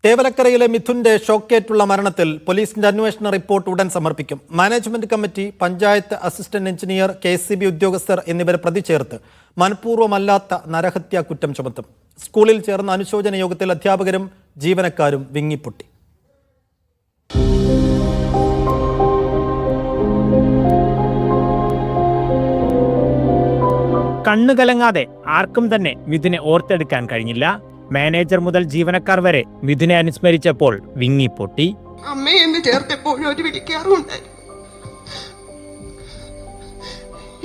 തേവലക്കരയിലെ മിഥുന്റെ ഷോക്കേറ്റുള്ള മരണത്തിൽ പോലീസിന്റെ അന്വേഷണ റിപ്പോർട്ട് ഉടൻ സമർപ്പിക്കും. Management committee, panchayat assistant engineer, KCB ഉദ്യോഗസ്ഥർ എന്നിവരെ പ്രതി ചേർത്ത് മനഃപൂർവ്വമല്ലാത്ത നരഹത്യാ കുറ്റം ചുമത്തും. സ്കൂളിൽ ചേർന്ന അനുശോചന യോഗത്തിൽ അധ്യാപകരും ജീവനക്കാരും വിങ്ങിപ്പൊട്ടി. കണ്ണുകലങ്ങാതെ ആർക്കും തന്നെ മിഥുനെ ഓർത്തെടുക്കാൻ കഴിഞ്ഞില്ല. മാനേജർ മുതൽ ജീവനക്കാർ വരെ മിഥുനെ അനുസ്മരിച്ചപ്പോൾ വിങ്ങിപ്പൊട്ടി. അമ്മയെന്ന് ചേർത്തപ്പോഴും ഒരു വിളിക്കാറുണ്ടായി.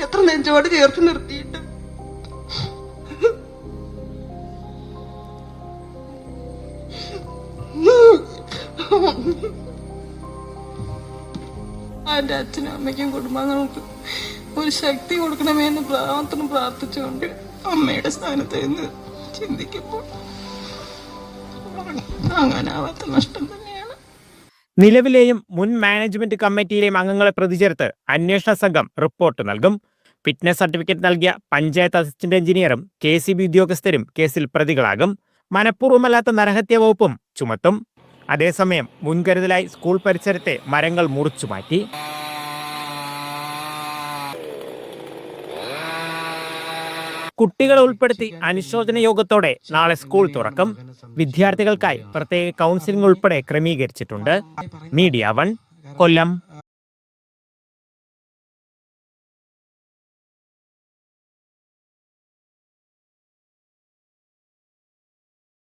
എത്ര നെഞ്ചോട് ചേർത്ത് നിർത്തിയിട്ട് എന്റെ അച്ഛനും അമ്മയ്ക്കും കുടുംബങ്ങൾക്ക് ഒരു ശക്തി കൊടുക്കണമെന്ന് പ്രാർത്ഥിച്ചുകൊണ്ട് അമ്മയുടെ സ്ഥാനത്ത് നിന്ന് ചിന്തിക്കുമ്പോൾ അങ്ങനാവാത്ത നഷ്ടം തന്നെയാണ്. നിലവിലെയും മുൻ മാനേജ്മെന്റ് കമ്മിറ്റിയിലെയും അംഗങ്ങളെ പ്രതി ചേർത്ത് അന്വേഷണ സംഘം റിപ്പോർട്ട് നൽകും. ഫിറ്റ്നസ് സർട്ടിഫിക്കറ്റ് നൽകിയ പഞ്ചായത്ത് അസിസ്റ്റന്റ് എഞ്ചിനീയറും KCB ഉദ്യോഗസ്ഥരും കേസിൽ പ്രതികളാകും. മനഃപൂർവ്വമല്ലാത്ത നരഹത്യ വകുപ്പും ചുമത്തും. അതേസമയം മുൻകരുതലായി സ്കൂൾ പരിസരത്തെ മരങ്ങൾ മുറിച്ചുമാറ്റി. കുട്ടികളെ ഉൾപ്പെടുത്തി അനുശോചന യോഗത്തോടെ നാളെ സ്കൂൾ തുറക്കും. വിദ്യാർത്ഥികൾക്കായി പ്രത്യേക കൗൺസിലിംഗ് ഉൾപ്പെടെ ക്രമീകരിച്ചിട്ടുണ്ട്. മീഡിയ 1 കൊല്ലം.